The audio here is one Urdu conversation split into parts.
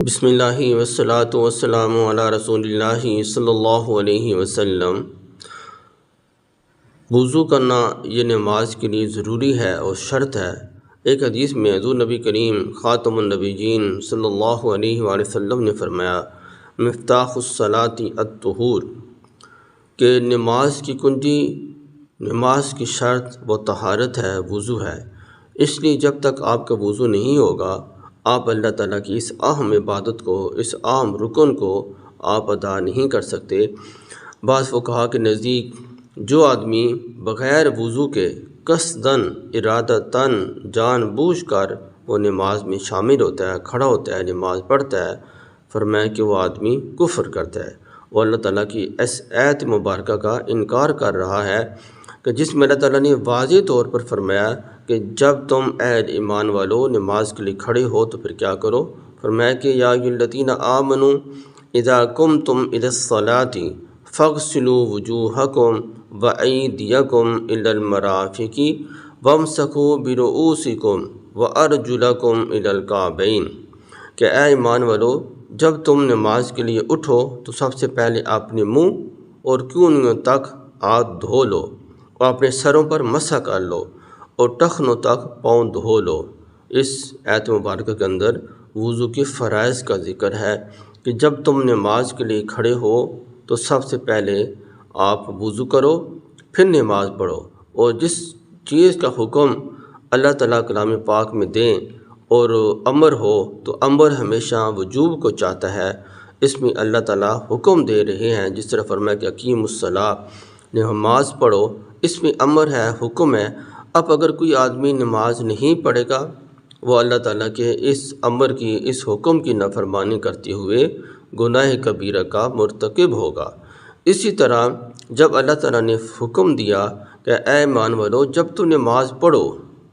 بسم اللہ والصلاة والسلام علی رسول اللہ صلی اللہ علیہ وسلم۔ وضو کرنا یہ نماز کے لیے ضروری ہے اور شرط ہے۔ ایک حدیث میں حضور نبی کریم خاتم النبیین صلی اللہ علیہ وآلہ وسلم نے فرمایا مفتاح الصلاۃ الطہور، کہ نماز کی کنجی، نماز کی شرط و طہارت ہے، وضو ہے۔ اس لیے جب تک آپ کا وضو نہیں ہوگا آپ اللہ تعالیٰ کی اس اہم عبادت کو، اس اہم رکن کو آپ ادا نہیں کر سکتے۔ بعض فقہا کے نزدیک جو آدمی بغیر وضو کے قصداً، ارادتاً، جان بوجھ کر وہ نماز میں شامل ہوتا ہے، کھڑا ہوتا ہے، نماز پڑھتا ہے، فرمایا کہ وہ آدمی کفر کرتا ہے، وہ اللہ تعالیٰ کی اس آیت مبارکہ کا انکار کر رہا ہے کہ جس میں اللہ تعالیٰ نے واضح طور پر فرمایا کہ جب تم اے ایمان والو نماز کے لیے کھڑے ہو تو پھر کیا کرو۔ فرمایا کہ یا ایھا الذین آمنوا اذا قمتم الی الصلاۃ فاغسلوا وجوہکم وایدیکم الی المرافق وامسحوا برؤوسکم وارجلکم الی الکعبین، کہ اے ایمان والو جب تم نماز کے لیے اٹھو تو سب سے پہلے اپنے منہ اور کونیوں تک ہاتھ دھو لو اور اپنے سروں پر مسح کر لو اور ٹخنوں تک پاؤں دھو لو۔ اس آیت مبارکہ کے اندر وضو کے فرائض کا ذکر ہے کہ جب تم نماز کے لیے کھڑے ہو تو سب سے پہلے آپ وضو کرو، پھر نماز پڑھو، اور جس چیز کا حکم اللہ تعالیٰ کلام پاک میں دیں اور امر ہو تو امر ہمیشہ وجوب کو چاہتا ہے۔ اس میں اللہ تعالیٰ حکم دے رہے ہیں، جس طرح فرمایا کہ اقیموا الصلاۃ، نماز پڑھو، اس میں امر ہے، حکم ہے۔ اب اگر کوئی آدمی نماز نہیں پڑھے گا وہ اللہ تعالیٰ کے اس امر کی، اس حکم کی نافرمانی کرتے ہوئے گناہ کبیرہ کا مرتکب ہوگا۔ اسی طرح جب اللہ تعالیٰ نے حکم دیا کہ اے ایمان والو جب تم نماز پڑھو،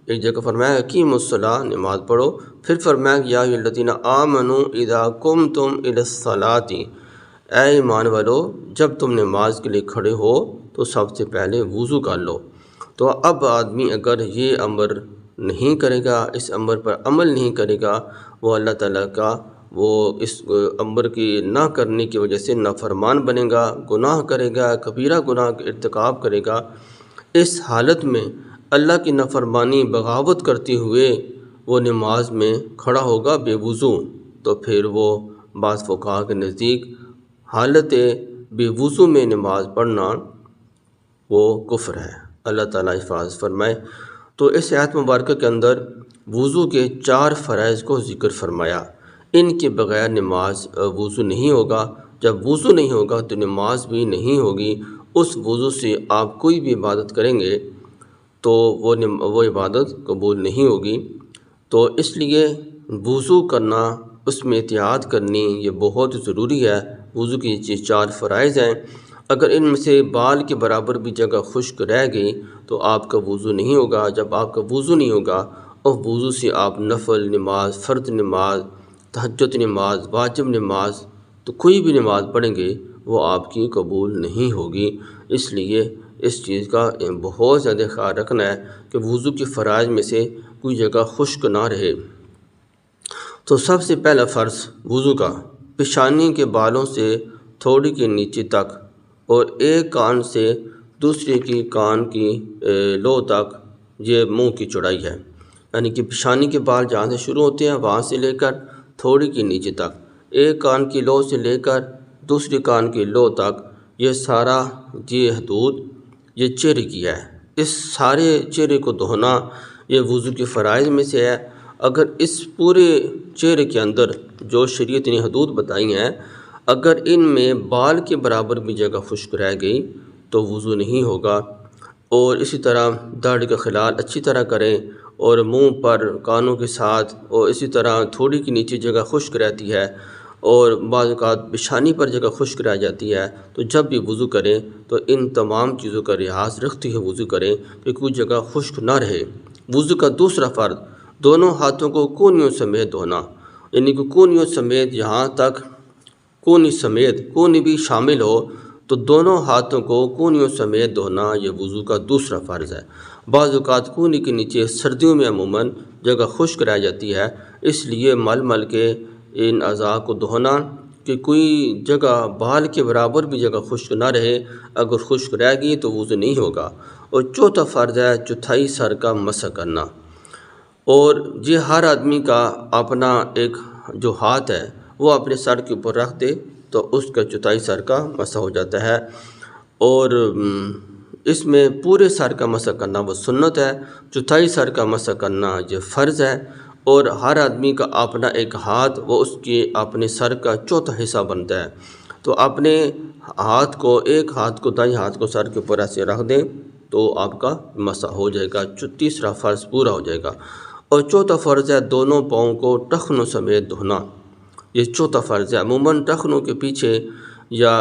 ایک جگہ فرمایا اقیموا الصلاۃ، نماز پڑھو، پھر فرمایا یا ایھا الذین آمنوا اذا قمتم الی الصلاۃ، اے ایمان والو جب تم نماز کے لیے کھڑے ہو تو سب سے پہلے وضو کر لو۔ تو اب آدمی اگر یہ امر نہیں کرے گا، اس امر پر عمل نہیں کرے گا، وہ اللہ تعالیٰ کا وہ اس امر کی نہ کرنے کی وجہ سے نافرمان بنے گا، گناہ کرے گا، کبیرہ گناہ کا ارتکاب کرے گا۔ اس حالت میں اللہ کی نافرمانی، بغاوت کرتے ہوئے وہ نماز میں کھڑا ہوگا بے وضو، تو پھر وہ بعض فقہا کے نزدیک حالت بے وضو میں نماز پڑھنا وہ کفر ہے۔ اللہ تعالیٰ حفاظت فرمائے۔ تو اس آیت مبارکہ کے اندر وضو کے 4 فرائض کو ذکر فرمایا، ان کے بغیر نماز وضو نہیں ہوگا۔ جب وضو نہیں ہوگا تو نماز بھی نہیں ہوگی۔ اس وضو سے آپ کوئی بھی عبادت کریں گے تو وہ عبادت قبول نہیں ہوگی۔ تو اس لیے وضو کرنا، اس میں احتیاط کرنی یہ بہت ضروری ہے۔ وضو کی یہ 4 فرائض ہیں، اگر ان میں سے بال کے برابر بھی جگہ خشک رہ گئی تو آپ کا وضو نہیں ہوگا۔ جب آپ کا وضو نہیں ہوگا اور وضو سے آپ نفل نماز، فرض نماز، تہجد نماز، واجب نماز، تو کوئی بھی نماز پڑھیں گے وہ آپ کی قبول نہیں ہوگی۔ اس لیے اس چیز کا بہت زیادہ خیال رکھنا ہے کہ وضو کے فرائض میں سے کوئی جگہ خشک نہ رہے۔ تو سب سے پہلا فرض وضو کا پیشانی کے بالوں سے تھوڑی کے نیچے تک اور ایک کان سے دوسرے کی کان کی لو تک، یہ منہ کی چوڑائی ہے، یعنی کہ پیشانی کے بال جہاں سے شروع ہوتے ہیں وہاں سے لے کر تھوڑی کے نیچے تک، ایک کان کی لو سے لے کر دوسری کان کی لو تک، یہ سارا یہ حدود یہ چہرے کی ہے۔ اس سارے چہرے کو دھونا یہ وضو کے فرائض میں سے ہے۔ اگر اس پورے چہرے کے اندر جو شریعت نے حدود بتائی ہیں، اگر ان میں بال کے برابر بھی جگہ خشک رہ گئی تو وضو نہیں ہوگا۔ اور اسی طرح داڑھی کا خلال اچھی طرح کریں، اور منہ پر، کانوں کے ساتھ، اور اسی طرح تھوڑی کے نیچے جگہ خشک رہتی ہے اور بعض اوقات پیشانی پر جگہ خشک رہ جاتی ہے، تو جب بھی وضو کریں تو ان تمام چیزوں کا لحاظ رکھتے ہوئے وضو کریں کہ کوئی جگہ خشک نہ رہے۔ وضو کا دوسرا فرض دونوں ہاتھوں کو کونیوں سمیت دھونا، یعنی کہ کونیوں سمیت، یہاں تک کونی سمیت، کونی بھی شامل ہو تو دونوں ہاتھوں کو کونیوں سمیت دھونا یہ وضو کا دوسرا فرض ہے۔ بعض اوقات کونی کے نیچے سردیوں میں عموماً جگہ خشک رہ جاتی ہے، اس لیے مل کے ان اعضاء کو دھونا کہ کوئی جگہ بال کے برابر بھی جگہ خشک نہ رہے، اگر خشک رہ گئی تو وضو نہیں ہوگا۔ اور چوتھا فرض ہے چوتھائی سر کا مسح کرنا، اور یہ ہر آدمی کا اپنا ایک جو ہاتھ ہے وہ اپنے سر کے اوپر رکھ دے تو اس کا چوتھائی سر کا مسح ہو جاتا ہے، اور اس میں پورے سر کا مسح کرنا وہ سنت ہے، چوتھائی سر کا مسح کرنا یہ فرض ہے، اور ہر آدمی کا اپنا ایک ہاتھ وہ اس کے اپنے سر کا چوتھا حصہ بنتا ہے، تو اپنے ہاتھ کو ایک ہاتھ کو دائیں ہاتھ کو سر کے اوپر ایسے رکھ دیں تو آپ کا مسح ہو جائے گا، تیسرا فرض پورا ہو جائے گا۔ اور چوتھا فرض ہے دونوں پاؤں کو ٹخنوں سمیت دھونا، یہ چوتھا فرض ہے۔ عموماً ٹخنوں کے پیچھے یا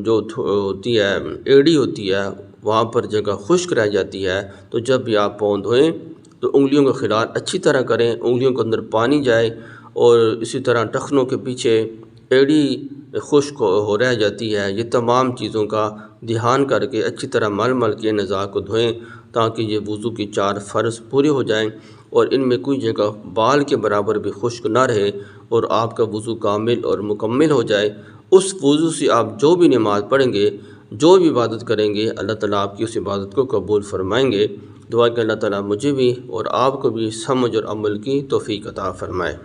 جو ہوتی ہے ایڑی ہوتی ہے وہاں پر جگہ خشک رہ جاتی ہے، تو جب بھی آپ پاؤں دھوئیں تو انگلیوں کا خلال اچھی طرح کریں، انگلیوں کے اندر پانی جائے، اور اسی طرح ٹخنوں کے پیچھے ایڑی خشک ہو رہ جاتی ہے، یہ تمام چیزوں کا دھیان کر کے اچھی طرح مل مل کے ان اعضاء کو دھوئیں تاکہ یہ وضو کی 4 فرض پورے ہو جائیں، اور ان میں کوئی جگہ بال کے برابر بھی خشک نہ رہے، اور آپ کا وضو کامل اور مکمل ہو جائے۔ اس وضو سے آپ جو بھی نماز پڑھیں گے، جو بھی عبادت کریں گے، اللہ تعالیٰ آپ کی اس عبادت کو قبول فرمائیں گے۔ دعا کہ اللہ تعالیٰ مجھے بھی اور آپ کو بھی سمجھ اور عمل کی توفیق عطا فرمائے۔